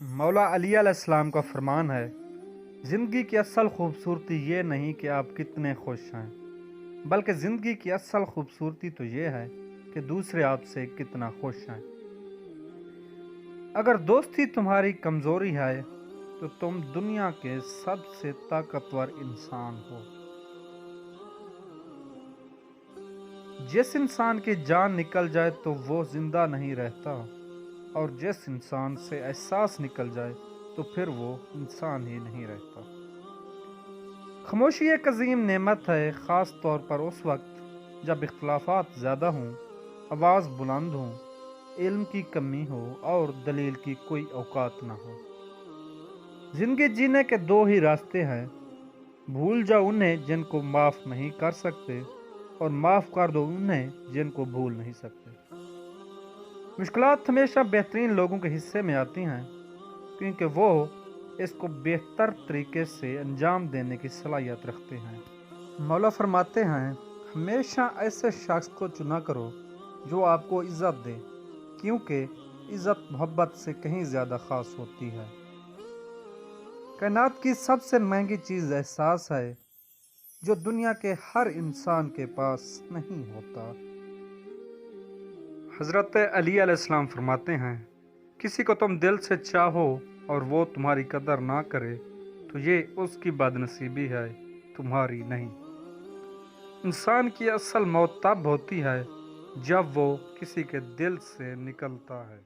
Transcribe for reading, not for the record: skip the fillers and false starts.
مولا علی علیہ السلام کا فرمان ہے، زندگی کی اصل خوبصورتی یہ نہیں کہ آپ کتنے خوش ہیں، بلکہ زندگی کی اصل خوبصورتی تو یہ ہے کہ دوسرے آپ سے کتنا خوش ہیں۔ اگر دوستی تمہاری کمزوری ہے تو تم دنیا کے سب سے طاقتور انسان ہو۔ جس انسان کی جان نکل جائے تو وہ زندہ نہیں رہتا، اور جس انسان سے احساس نکل جائے تو پھر وہ انسان ہی نہیں رہتا۔ خاموشی ایک عظیم نعمت ہے، خاص طور پر اس وقت جب اختلافات زیادہ ہوں، آواز بلند ہوں، علم کی کمی ہو اور دلیل کی کوئی اوقات نہ ہو۔ زندگی جینے کے دو ہی راستے ہیں، بھول جاؤ انہیں جن کو معاف نہیں کر سکتے، اور معاف کر دو انہیں جن کو بھول نہیں سکتے۔ مشکلات ہمیشہ بہترین لوگوں کے حصے میں آتی ہیں، کیونکہ وہ اس کو بہتر طریقے سے انجام دینے کی صلاحیت رکھتے ہیں۔ مولا فرماتے ہیں، ہمیشہ ایسے شخص کو چنا کرو جو آپ کو عزت دے، کیونکہ عزت محبت سے کہیں زیادہ خاص ہوتی ہے۔ کائنات کی سب سے مہنگی چیز احساس ہے، جو دنیا کے ہر انسان کے پاس نہیں ہوتا۔ حضرت علی علیہ السلام فرماتے ہیں، کسی کو تم دل سے چاہو اور وہ تمہاری قدر نہ کرے تو یہ اس کی بد نصیبی ہے، تمہاری نہیں۔ انسان کی اصل موت تب ہوتی ہے جب وہ کسی کے دل سے نکلتا ہے۔